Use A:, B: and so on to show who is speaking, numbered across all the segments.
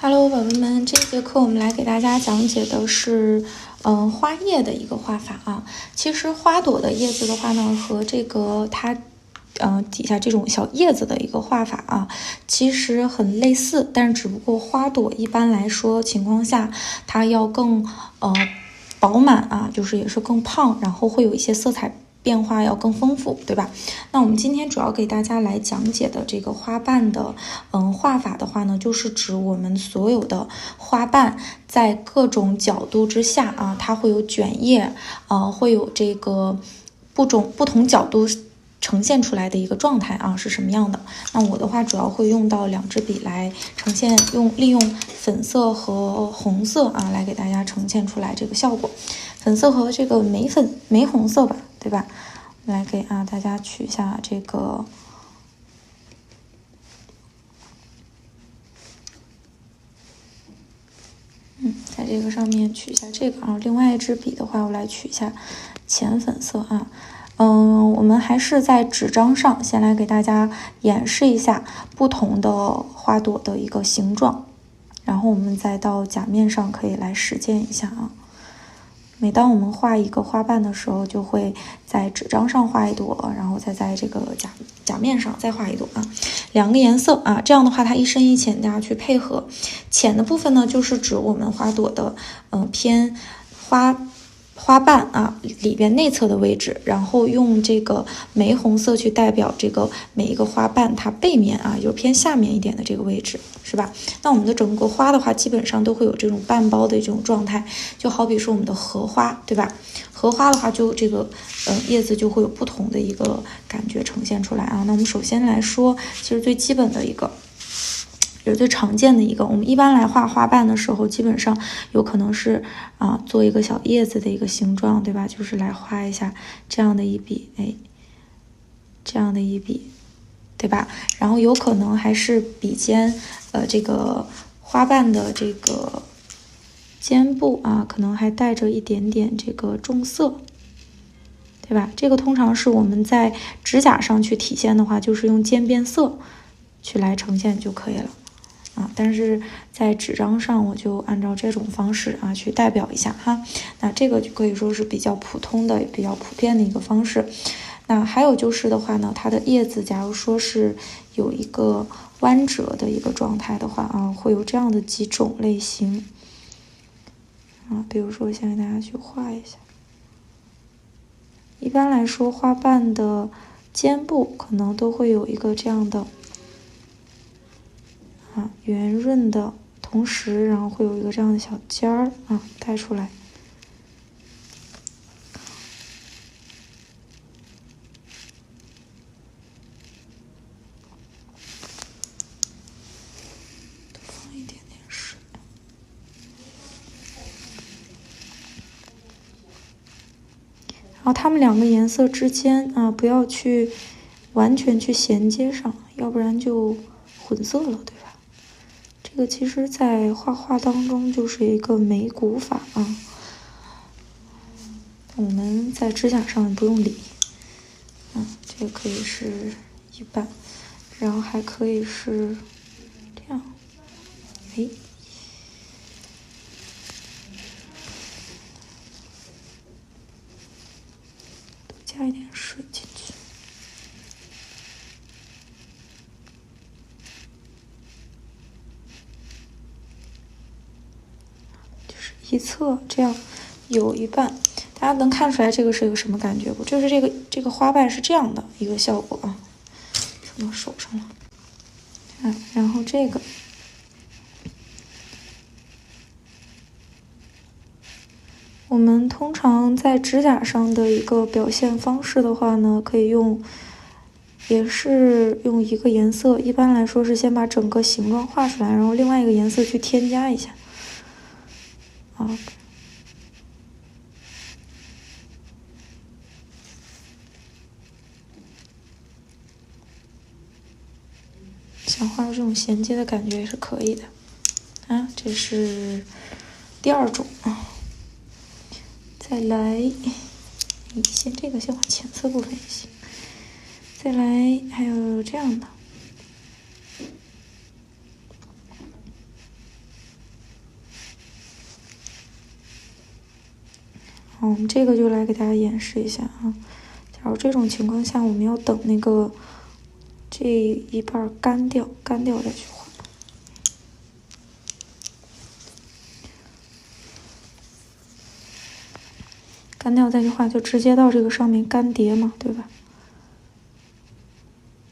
A: Hello，宝贝们，这节课我们来给大家讲解的是，花叶的一个画法啊。其实花朵的叶子的话呢，和这个它，底下这种小叶子的一个画法啊，其实很类似，但是只不过花朵一般来说情况下，它要更饱满啊，就是也是更胖，然后会有一些色彩变化要更丰富，对吧？那我们今天主要给大家来讲解的这个花瓣的画法的话呢，就是指我们所有的花瓣在各种角度之下啊，它会有卷叶会有这个不同角度呈现出来的一个状态啊，是什么样的？那我的话主要会用到2支笔来呈现，利用粉色和红色啊来给大家呈现出来这个效果。粉色和这个玫红色吧，对吧？来给大家取一下这个，在这个上面取一下这个，然后另外一支笔的话，我来取一下浅粉色啊。我们还是在纸张上先来给大家演示一下不同的花朵的一个形状，然后我们再到甲面上可以来实践一下啊。每当我们画一个花瓣的时候，就会在纸张上画一朵，然后再在这个甲面上再画一朵啊，2个颜色啊，这样的话它一深一浅，大家去配合。浅的部分呢，就是指我们花朵的偏花瓣啊里边内侧的位置，然后用这个玫红色去代表这个每一个花瓣它背面啊，就是偏下面一点的这个位置，是吧？那我们的整个花的话，基本上都会有这种半包的这种状态，就好比说我们的荷花，对吧？荷花的话，就这个叶子就会有不同的一个感觉呈现出来啊。那我们首先来说，其实最基本的一个。也是最常见的一个，我们一般来画花瓣的时候，基本上有可能是做一个小叶子的一个形状，对吧？就是来画一下这样的一笔，这样的一笔，对吧？然后有可能还是笔尖，这个花瓣的这个尖部啊，可能还带着一点点这个重色，对吧？这个通常是我们在指甲上去体现的话，就是用渐变色去来呈现就可以了。但是在纸张上我就按照这种方式去代表一下哈，那这个就可以说是比较普通的、比较普遍的一个方式。那还有就是的话呢，它的叶子假如说是有一个弯折的一个状态的话会有这样的几种类型比如说先给大家去画一下。一般来说，花瓣的尖部可能都会有一个这样的。圆润的同时，然后会有一个这样的小尖儿带出来。多放一点点水。然后它们2个颜色之间不要去完全去衔接上，要不然就混色了，对吧？这个其实在画画当中就是一个眉骨法我们在指甲上不用理这个可以是一半，然后还可以是这样多加一点水进去。一侧这样有一半，大家能看出来这个是一个什么感觉不？就是这个花瓣是这样的一个效果放到手上了然后这个我们通常在指甲上的一个表现方式的话呢，可以也是用一个颜色，一般来说是先把整个形状画出来，然后另外一个颜色去添加一下想画这种衔接的感觉也是可以的这是第2种再来这个先画浅色部分也行，再来还有这样的好，我们这个就来给大家演示一下啊。假如这种情况下，我们要等那个这一半干掉再去画。干掉再去画，就直接到这个上面干叠嘛，对吧？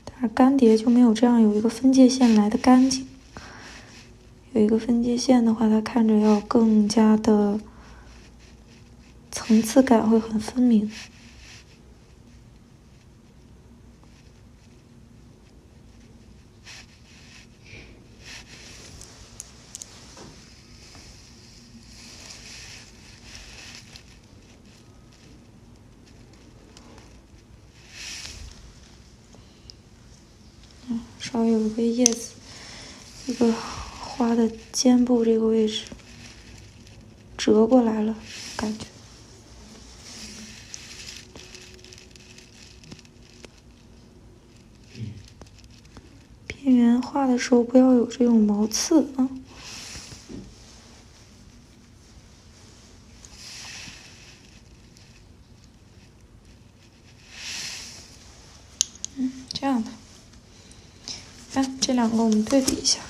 A: 但是干叠就没有这样有一个分界线来的干净。有一个分界线的话，它看着要更加的层次感会很分明。稍微有一个叶子，一个花的肩部这个位置折过来了，感觉。边缘画的时候不要有这种毛刺啊。这样的。看这两个我们对比一下，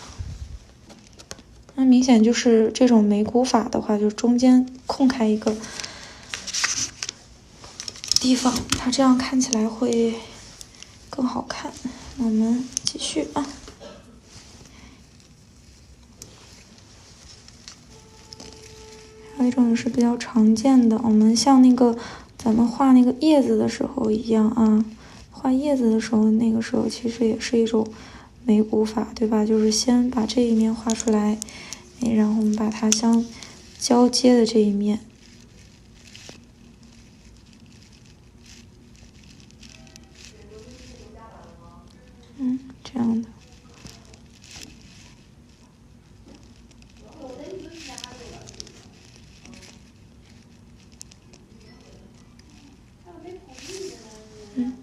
A: 那明显就是这种眉骨法的话，就中间空开一个地方，它这样看起来会更好看。那我们继续啊。还有一种是比较常见的，我们像那个咱们画那个叶子的时候一样啊，画叶子的时候，那个时候其实也是一种眉骨法，对吧？就是先把这一面画出来，然后我们把它相交接的这一面，这样的。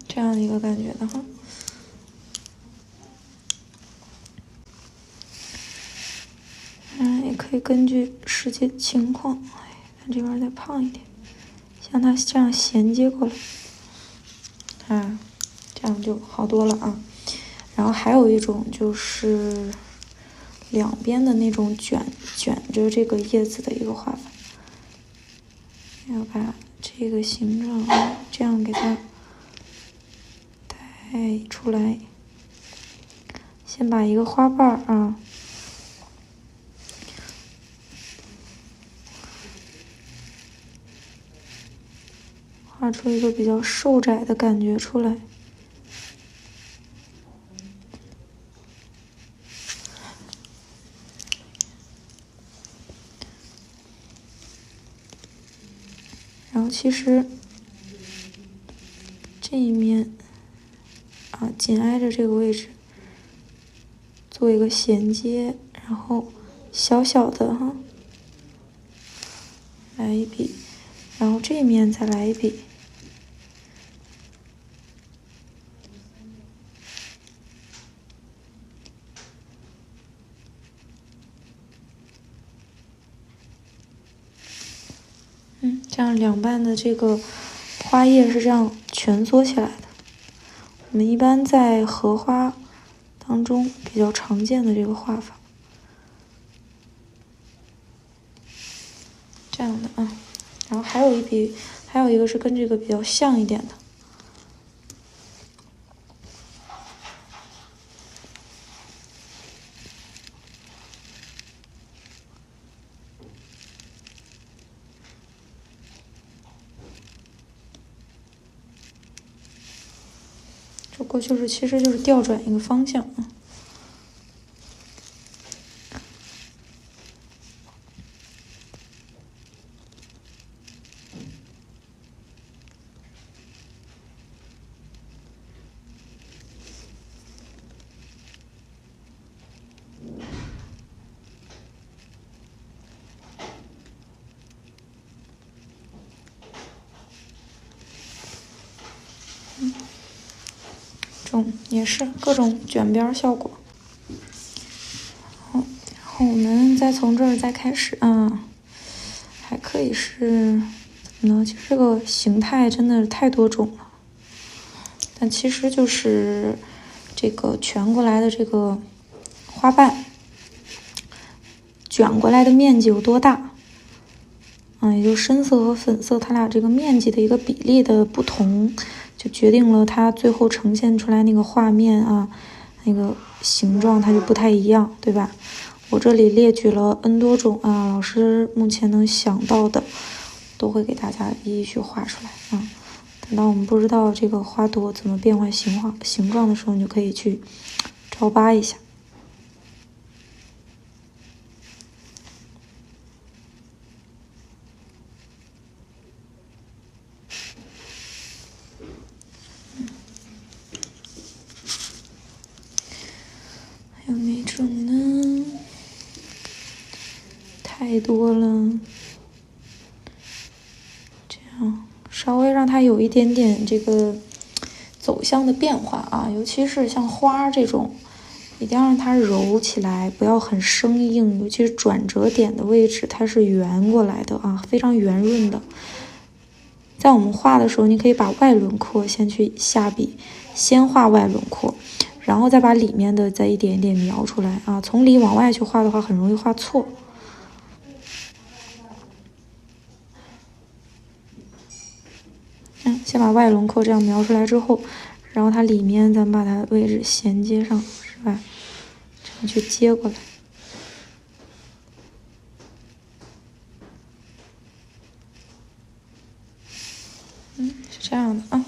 A: 这样的一个感觉的哈。也可以根据实际情况，看这边再胖一点，像它这样衔接过来，这样就好多了啊。然后还有一种就是两边的那种卷着这个叶子的一个画法，要把这个形状这样给它带出来。先把一个花瓣啊，画出一个比较瘦窄的感觉出来。然后其实这一面啊，紧挨着这个位置做一个衔接，然后小小的哈，来一笔，然后这一面再来一笔。这样两半的这个花叶是这样蜷缩起来的。我们一般在荷花当中比较常见的这个画法，这样的啊。然后还有一个是跟这个比较像一点的。这过就是其实就是调转一个方向啊。这种也是各种卷边效果。好，然后我们再从这儿再开始啊，还可以是其实这个形态真的是太多种了，但其实就是这个蜷过来的这个花瓣卷过来的面积有多大，也就深色和粉色它俩这个面积的一个比例的不同，就决定了它最后呈现出来那个画面啊，那个形状它就不太一样，对吧？我这里列举了 N 多种啊，老师目前能想到的都会给大家一一去画出来啊。等到我们不知道这个花朵怎么变换形状的时候，你就可以去照扒一下。还有哪种呢？太多了，这样稍微让它有一点点这个走向的变化啊，尤其是像花这种，一定要让它揉起来，不要很生硬，尤其是转折点的位置，它是圆过来的啊，非常圆润的。在我们画的时候，你可以把外轮廓先去下笔，先画外轮廓，然后再把里面的再一点一点描出来啊。从里往外去画的话，很容易画错。先把外轮廓这样描出来之后，然后它里面咱们把它位置衔接上，是吧？这样去接过来。是这样的啊。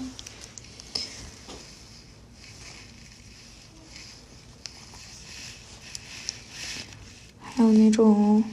A: 还有那种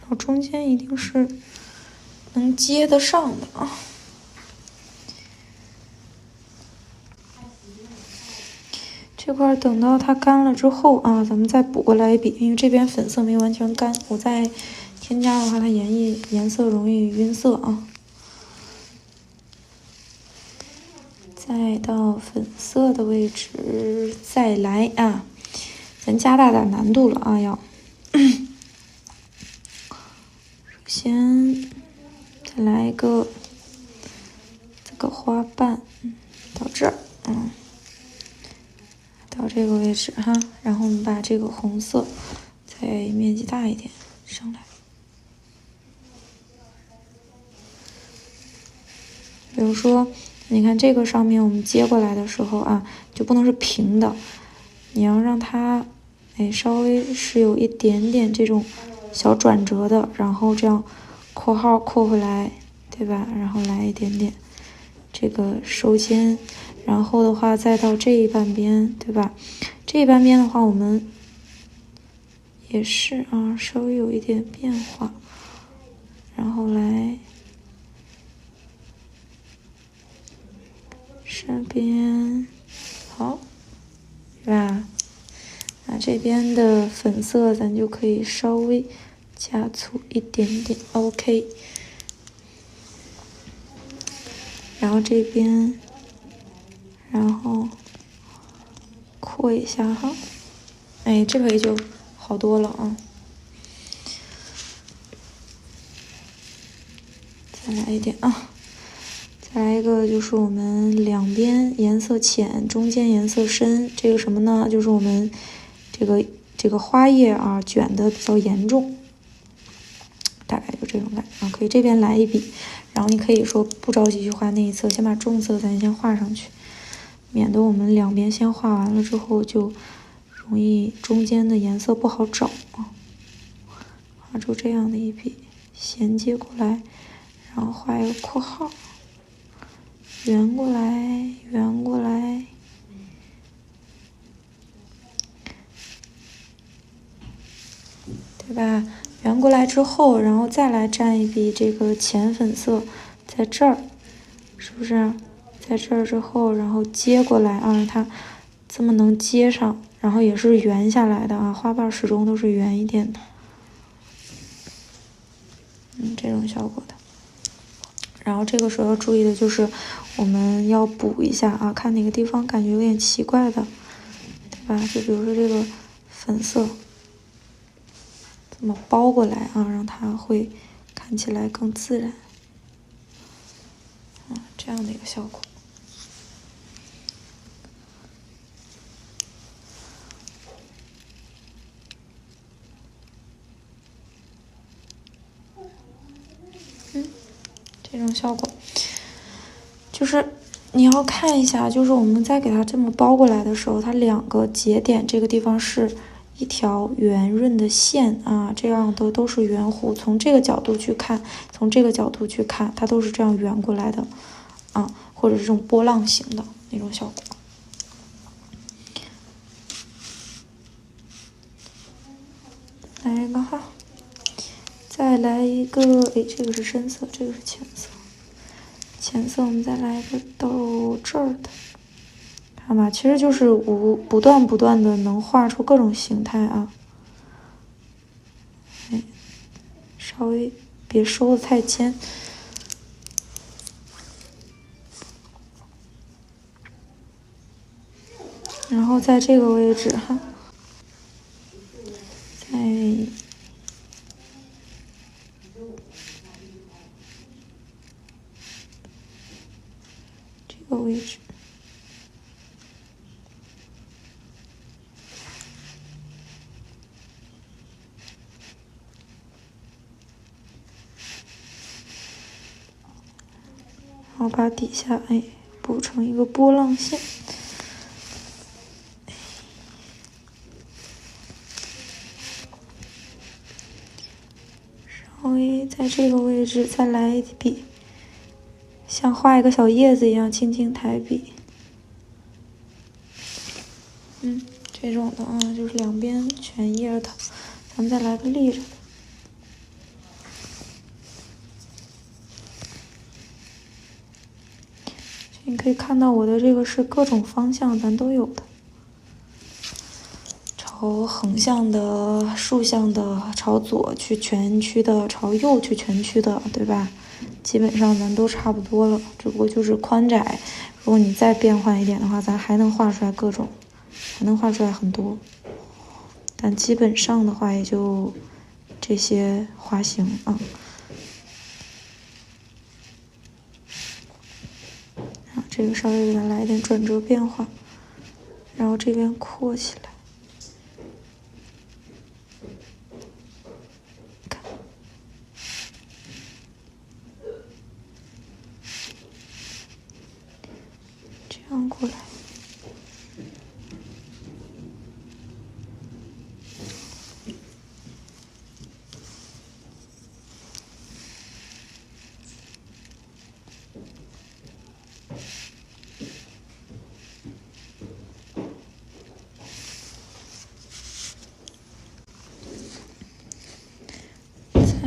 A: 然后中间一定是能接得上的啊。这块等到它干了之后啊，咱们再补过来一笔，因为这边粉色没完全干，我再添加的话，它颜色容易晕色啊。再到粉色的位置再来啊，咱加大点难度了啊，要。首先再来一个这个花瓣，到这儿，到这个位置哈，然后我们把这个红色再面积大一点上来。比如说，你看这个上面我们接过来的时候啊，就不能是平的，你要让它稍微是有一点点这种小转折的，然后这样括号括回来，对吧？然后来一点点这个收尖，然后的话再到这一半边，对吧？这一半边的话，我们也是啊，稍微有一点变化，然后来这边，好，是吧？那这边的粉色咱就可以稍微加粗一点点 ，OK。然后这边，然后扩一下哈，这回就好多了啊。再来一点啊，再来一个就是我们两边颜色浅，中间颜色深。这个什么呢？就是我们这个花叶啊卷的比较严重，大概就这种感觉啊。可以这边来一笔。然后你可以说不着急去画那一侧，先把重色咱先画上去，免得我们两边先画完了之后就容易中间的颜色不好找啊。画出这样的一笔衔接过来，然后画一个括号，圆过来，圆过来，对吧？圆过来之后，然后再来蘸一笔这个浅粉色，在这儿，是不是？在这儿之后，然后接过来啊，它这么能接上，然后也是圆下来的啊，花瓣始终都是圆一点的，这种效果的。然后这个时候要注意的就是我们要补一下啊，看哪个地方感觉有点奇怪的，对吧？就比如说这个粉色这么包过来啊，让它会看起来更自然，这样的一个效果。这种效果就是你要看一下，就是我们在给它这么包过来的时候，它两个节点这个地方是一条圆润的线啊，这样的都是圆弧。从这个角度去看，从这个角度去看，它都是这样圆过来的啊，或者是这种波浪形的那种效果。来一个哈，再来一个，哎，这个是深色，这个是浅色。浅色我们再来一个到这儿的，看吧，其实就是不断的能画出各种形态啊。稍微别收的太尖。然后在这个位置哈，在这个位置，然后把底下补成一个波浪线。稍微在这个位置再来一笔，像画一个小叶子一样轻轻抬笔。这种的啊，就是两边全叶的，咱们再来个立着的。你可以看到我的这个是各种方向咱都有的，朝横向的、竖向的，朝左去全区的，朝右去全区的，对吧？基本上咱都差不多了，只不过就是宽窄。如果你再变换一点的话，咱还能画出来各种，还能画出来很多。但基本上的话，也就这些花型啊。然后这个稍微给它来一点转折变化，然后这边扩起来。看，这样过来。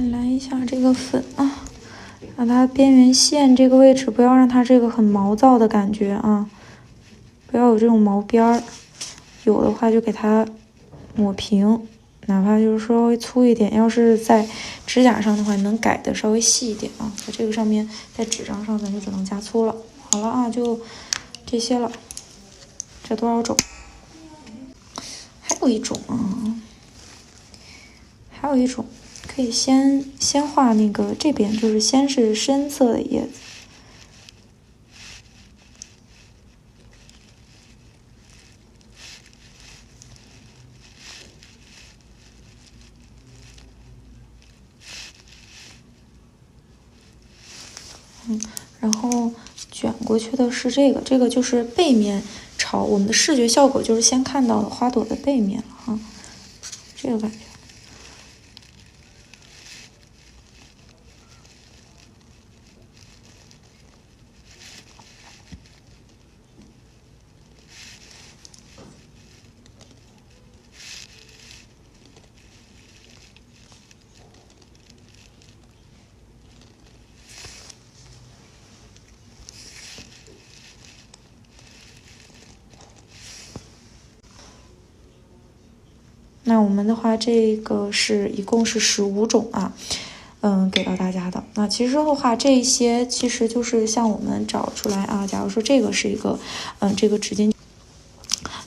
A: 来一下这个粉啊，让它边缘线这个位置不要让它这个很毛躁的感觉啊，不要有这种毛边儿，有的话就给它抹平，哪怕就是稍微粗一点。要是在指甲上的话，能改的稍微细一点啊。在这个上面，在纸张上咱就只能加粗了。好了啊，就这些了。这多少种？还有一种啊，还有一种。可以先画那个这边，就是先是深色的叶子，然后卷过去的是这个，这个就是背面朝我们的视觉效果，就是先看到花朵的背面了哈，这个感觉。那我们的话，这个一共是15种啊，给到大家的。那其实的话，这些其实就是像我们找出来啊，假如说这个是一个，这个纸巾。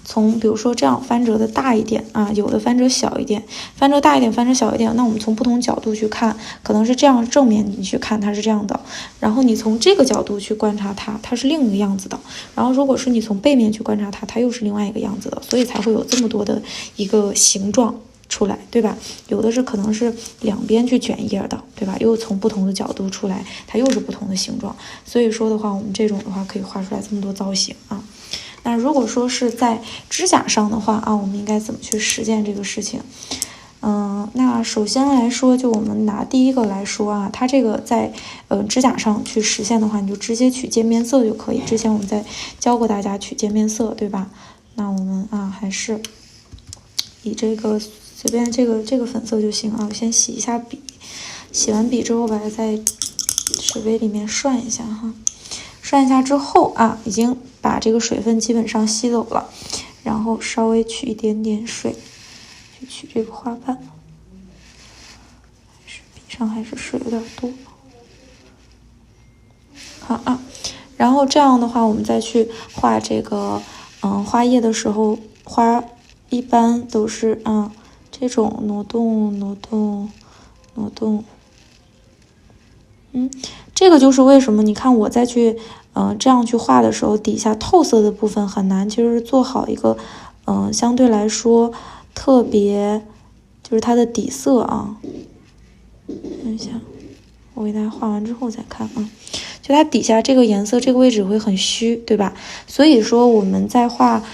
A: 从比如说这样翻折的大一点啊，有的翻折小一点，翻折大一点，翻折小一点。那我们从不同角度去看，可能是这样正面你去看它是这样的，然后你从这个角度去观察它，它是另一个样子的。然后如果是你从背面去观察它，它又是另外一个样子的，所以才会有这么多的一个形状出来，对吧？有的是可能是两边去卷页的，对吧？又从不同的角度出来，它又是不同的形状。所以说的话，我们这种的话可以画出来这么多造型啊。那如果说是在指甲上的话啊，我们应该怎么去实践这个事情？那首先来说，就我们拿第一个来说啊，它这个在指甲上去实现的话，你就直接取渐变色就可以。之前我们在教过大家取渐变色，对吧？那我们啊还是以这个随便这个粉色就行啊。我先洗一下笔，洗完笔之后把它在水杯里面涮一下哈。涮一下之后啊，已经把这个水分基本上吸走了，然后稍微取一点点水，去取这个花瓣，笔上还是水有点多。好啊，然后这样的话，我们再去画这个花叶的时候，花一般都是这种挪动挪动挪动。这个就是为什么你看我再去这样去画的时候，底下透色的部分很难，就是做好一个相对来说特别就是它的底色啊。看一下，我给大家画完之后再看啊，就它底下这个颜色这个位置会很虚，对吧？所以说我们在画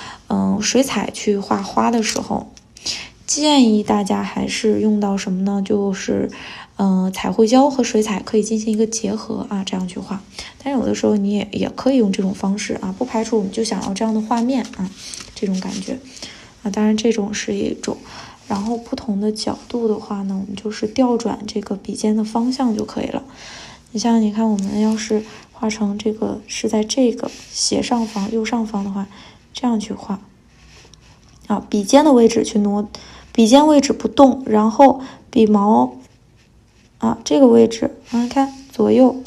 A: 水彩去画花的时候，建议大家还是用到什么呢？就是彩绘胶和水彩可以进行一个结合啊，这样去画。但是有的时候你也可以用这种方式啊，不排除我们就想要这样的画面啊，这种感觉啊。当然这种是一种，然后不同的角度的话呢，我们就是调转这个笔尖的方向就可以了。你像你看，我们要是画成这个是在这个斜上方、右上方的话，这样去画啊，笔尖的位置去挪，笔尖位置不动，然后笔毛啊这个位置看左右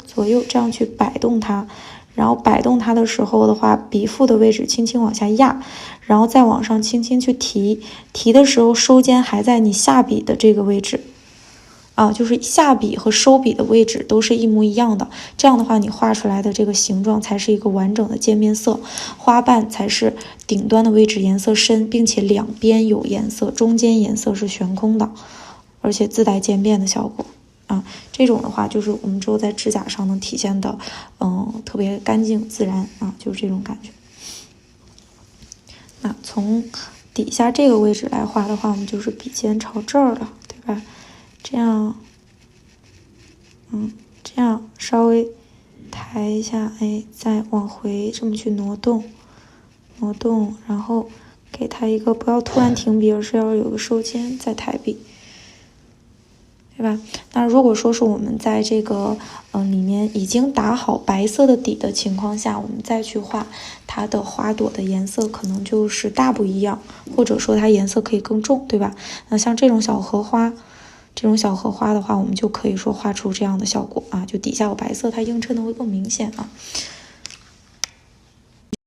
A: 这样去摆动它，然后摆动它的时候的话，笔腹的位置轻轻往下压，然后再往上轻轻去提的时候，收尖还在你下笔的这个位置啊，就是下笔和收笔的位置都是一模一样的。这样的话，你画出来的这个形状才是一个完整的渐变色，花瓣才是顶端的位置颜色深，并且两边有颜色，中间颜色是悬空的，而且自带渐变的效果。这种的话就是我们之后在指甲上能体现的特别干净自然啊，就是这种感觉。那从底下这个位置来画的话，我们就是笔尖朝这儿了，对吧？这样这样稍微抬一下，再往回这么去挪动，然后给它一个不要突然停笔，而是要有个收尖再抬笔，对吧？那如果说是我们在这个里面已经打好白色的底的情况下，我们再去画它的花朵的颜色，可能就是大不一样，或者说它颜色可以更重，对吧？那像这种小荷花的话，我们就可以说画出这样的效果啊，就底下有白色，它映衬的会更明显啊。